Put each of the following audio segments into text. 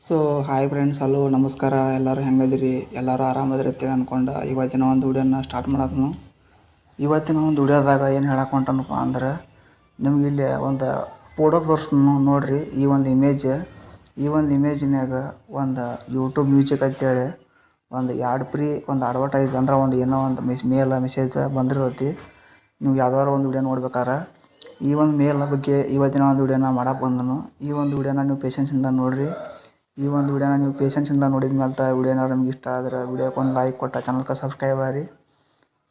So hi friends, hello ನಮಸ್ಕಾರ. ಎಲ್ಲರೂ ಹೆಂಗದಿರಿ? ಎಲ್ಲರೂ ಆರಾಮದಿರಿ ಅಂತೇಳಿ ಅಂದ್ಕೊಂಡು ಇವತ್ತಿನ ಒಂದು ವಿಡಿಯೋನ ಸ್ಟಾರ್ಟ್ ಮಾಡೋದು. ಇವತ್ತಿನ ಒಂದು ವಿಡಿಯೋದಾಗ ಏನು ಹೇಳಕ್ಕೆ ಹೊಂಟನಪ್ಪ ಅಂದ್ರೆ, ನಿಮ್ಗೆ ಇಲ್ಲಿ ಒಂದು ಫೋಟೋ ತೋರಿಸ್ತೀನಿ ನೋಡ್ರಿ. ಈ ಒಂದು ಇಮೇಜಿನಾಗ ಒಂದು ಯೂಟ್ಯೂಬ್ ಮ್ಯೂಸಿಕ್ ಅಂತೇಳಿ ಒಂದು ಆ್ಯಡ್ ಫ್ರೀ ಒಂದು ಅಡ್ವರ್ಟೈಸ್ ಅಂದ್ರೆ ಒಂದು ಏನೋ ಒಂದು ಮೆಸೇಜ್ ಬಂದಿರ್ತೈತಿ. ನೀವು ಯಾವ್ದಾದ್ರು ಒಂದು ವಿಡಿಯೋ ನೋಡ್ಬೇಕಾರೆ ಈ ಒಂದು ಮೇಲ್ ಬಗ್ಗೆ ಇವತ್ತಿನ ಒಂದು ವಿಡಿಯೋನ ಮಾಡಕ್ಕೆ ಬಂದನು. ಈ ಒಂದು ವಿಡಿಯೋನ ನೀವು ಪೇಷನ್ಸಿಂದ ನೋಡಿರಿ. ಈ ಒಂದು ವಿಡಿಯೋನ ನೀವು ಪೇಷನ್ಸಿಂದ ನೋಡಿದ ಮೇಲೆ ವಿಡಿಯೋನ ನಿಮ್ಗೆ ಇಷ್ಟ ಆದರೆ ವಿಡಿಯೋಕ್ಕೆ ಒಂದು ಲೈಕ್ ಕೊಟ್ಟು ಚಾನಲ್ಗೆ ಸಬ್ಸ್ಕ್ರೈಬ್ ಆಗಿರಿ.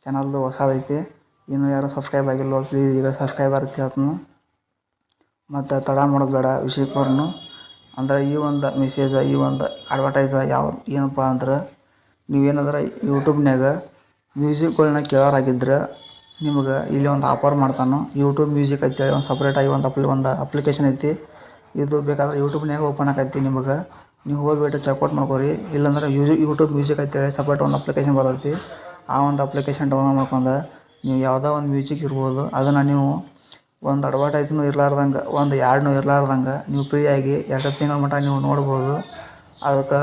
ಚಾನಲ್ಲು ಹೊಸದೈತಿ, ಇನ್ನೂ ಯಾರು ಸಬ್ಸ್ಕ್ರೈಬ್ ಆಗಿಲ್ವೋ ಪ್ಲೀಸ್ ಈಗ ಸಬ್ಸ್ಕ್ರೈಬ್ ಆಗುತ್ತೆ ಹೇಳ್ತೀನಿ. ಮತ್ತು ತಡ ಮಾಡೋದು ಬೇಡ ವಿಷಯಕ್ಕೆ ಬರೋನು. ಅಂದ್ರೆ ಈ ಒಂದು ಮೆಸೇಜ್, ಈ ಒಂದು ಅಡ್ವರ್ಟೈಸ ಏನಪ್ಪ ಅಂದ್ರೆ, ನೀವೇನಾದ್ರೆ ಯೂಟ್ಯೂಬ್ನಾಗ ಮ್ಯೂಸಿಕ್ಗಳನ್ನ ಕೇಳೋರಾಗಿದ್ರೆ ನಿಮ್ಗೆ ಇಲ್ಲಿ ಒಂದು ಆಫರ್ ಮಾಡ್ತಾನೆ. ಯೂಟ್ಯೂಬ್ ಮ್ಯೂಸಿಕ್ ಅಂತೇಳಿ ಒಂದು ಸಪ್ರೇಟಾಗಿ ಒಂದು ಅಪ್ಲಿಕೇಶನ್ ಐತಿ. ಇದು ಬೇಕಾದ್ರೆ ಯೂಟ್ಯೂಬ್ನಾಗ ಓಪನ್ ಆಗೈತಿ. ನಿಮಗೆ ನೀವು ಹೋಗ್ಬಿಟ್ಟು ಚೆಕ್ಔಟ್ ಮಾಡ್ಕೊರಿ. ಇಲ್ಲಾಂದ್ರೆ ಯೂಟ್ಯೂಬ್ ಮ್ಯೂಸಿಕ್ ಅಂತೇಳಿ ಸಪ್ರೇಟ್ ಒಂದು ಅಪ್ಲಿಕೇಶನ್ ಬರ್ತೈತಿ. ಆ ಒಂದು ಅಪ್ಲಿಕೇಶನ್ ಡೌನ್ಲೋಡ್ ಮಾಡ್ಕೊಂಡು ನೀವು ಯಾವುದೋ ಒಂದು ಮ್ಯೂಸಿಕ್ ಇರ್ಬೋದು, ಅದನ್ನು ನೀವು ಒಂದು ಅಡ್ವರ್ಟೈಸ್ನೂ ಇರಲಾರ್ದಂಗೆ, ಒಂದು ಆ್ಯಡ್ನೂ ಇರಲಾರ್ದಂಗೆ ನೀವು ಫ್ರೀಯಾಗಿ 2 ತಿಂಗಳ ಮಟ್ಟ ನೀವು ನೋಡ್ಬೋದು. ಅದಕ್ಕೆ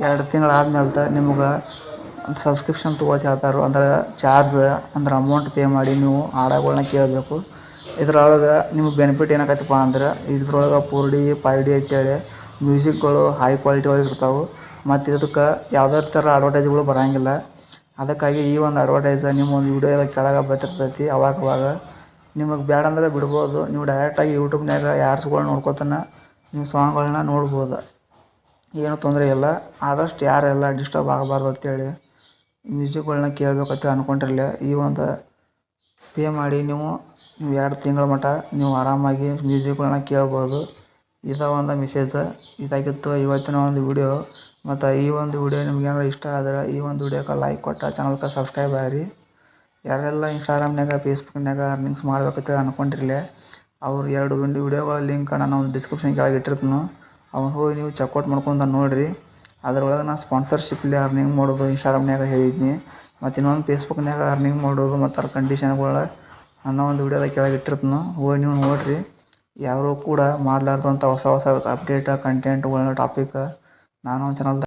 2 ತಿಂಗಳಾದ್ಮೇಲೆ ನಿಮ್ಗೆ ಸಬ್ಸ್ಕ್ರಿಪ್ಷನ್ ತೊಗೊಳ್ತ ಹೇಳ್ತಾರೆ. ಅಂದ್ರೆ ಚಾರ್ಜ್ ಅಂದ್ರೆ ಅಮೌಂಟ್ ಪೇ ಮಾಡಿ ನೀವು ಹಾಡುಗಳ್ನ ಕೇಳಬೇಕು. ಇದ್ರೊಳಗೆ ನಿಮ್ಗೆ ಬೆನಿಫಿಟ್ ಏನಾಗತ್ತಪ್ಪ ಅಂದ್ರೆ, ಇದ್ರೊಳಗೆ 4D 5D ಅಂತೇಳಿ ಮ್ಯೂಸಿಕ್ಗಳು ಹೈ ಕ್ವಾಲಿಟಿ ಒಳಗೆ ಇರ್ತಾವೆ. ಮತ್ತು ಇದಕ್ಕೆ ಯಾವುದೇ ಥರ ಅಡ್ವರ್ಟೈಸ್ಗಳು ಬರೋಂಗಿಲ್ಲ. ಅದಕ್ಕಾಗಿ ಈ ಒಂದು ಅಡ್ವರ್ಟೈಸ್ ನಿಮ್ಮ ಒಂದು ವಿಡಿಯೋ ಕೆಳಗೆ ಬರ್ತಿರ್ತೈತಿ. ಅವಾಗ ನಿಮಗೆ ಬೇಡ ಅಂದರೆ ಬಿಡ್ಬೋದು. ನೀವು ಡೈರೆಕ್ಟಾಗಿ ಯೂಟ್ಯೂಬ್ನಾಗ ಆ್ಯಡ್ಸ್ಗಳು ನೋಡ್ಕೊತಾನೆ ನೀವು ಸಾಂಗ್ಗಳನ್ನ ನೋಡ್ಬೋದು, ಏನೂ ತೊಂದರೆ ಇಲ್ಲ. ಆದಷ್ಟು ಯಾರೆಲ್ಲ ಡಿಸ್ಟರ್ಬ್ ಆಗಬಾರ್ದು ಅಂತೇಳಿ ಮ್ಯೂಸಿಕ್ಗಳನ್ನ ಕೇಳಬೇಕಂತ ಅಂದ್ಕೊಂಡಿರಲಿ. ಈ ಒಂದು ಪೇ ಮಾಡಿ ನೀವು 2 ತಿಂಗಳ ಮಟ್ಟ ನೀವು ಆರಾಮಾಗಿ ಮ್ಯೂಸಿಕ್ಗಳನ್ನ ಕೇಳ್ಬೋದು. ಇದೇ ಒಂದು ಮೆಸೇಜ್ ಇದಾಗಿತ್ತು ಇವತ್ತಿನ ಒಂದು ವಿಡಿಯೋ. ಮತ್ತು ಈ ಒಂದು ವಿಡಿಯೋ ನಿಮ್ಗೆ ಏನಾದ್ರು ಇಷ್ಟ ಆದರೆ ಈ ಒಂದು ವಿಡಿಯೋಕ್ಕೆ ಲೈಕ್ ಕೊಟ್ಟು ಚಾನಲ್ಗೆ ಸಬ್ಸ್ಕ್ರೈಬ್ ಆಗಿರಿ. ಯಾರೆಲ್ಲ ಇನ್ಸ್ಟಾಗ್ರಾಮ್ನಾಗ ಫೇಸ್ಬುಕ್ನಾಗ ಅರ್ನಿಂಗ್ಸ್ ಮಾಡ್ಬೇಕಂತ ಅಂದ್ಕೊಂಡಿರಲಿ, ಅವ್ರು 2 ವಿಡಿಯೋಗಳ ಲಿಂಕ್ ನಾನು ಒಂದು ಡಿಸ್ಕ್ರಿಪ್ಷನ್ ಕೆಳಗೆ ಇಟ್ಟಿರ್ತೀನಿ. ಅವ್ನು ಹೋಗಿ ನೀವು ಚೆಕ್ಔಟ್ ಮಾಡ್ಕೊಂಡು ನೋಡಿರಿ. ಅದರೊಳಗೆ ನಾನು ಸ್ಪಾನ್ಸರ್ಶಿಪ್ಲಿ ಅರ್ನಿಂಗ್ ಮಾಡೋದು ಇನ್ಸ್ಟಾಗ್ರಾಮ್ನಾಗ ಹೇಳಿದ್ನಿ. ಮತ್ತು ಇನ್ನೊಂದು ಫೇಸ್ಬುಕ್ನಾಗ ಅರ್ನಿಂಗ್ ಮಾಡೋದು ಮತ್ತು ಅದ್ರ ಕಂಡೀಷನ್ಗಳ ನನ್ನ ಒಂದು ವಿಡಿಯೋದಾಗ ಕೆಳಗೆ ಇಟ್ಟಿರ್ತೀನಿ. ಹೋಗಿ ನೀವು ನೋಡಿರಿ. ಯಾರು ಕೂಡ ಮಾಡಲಾರ್ದಂಥ ಹೊಸ ಅಪ್ಡೇಟ್ ಕಂಟೆಂಟ್ಗಳನ್ನ ಟಾಪಿಕ್ ನಾನು ಚಾನಲ್ದಾಗ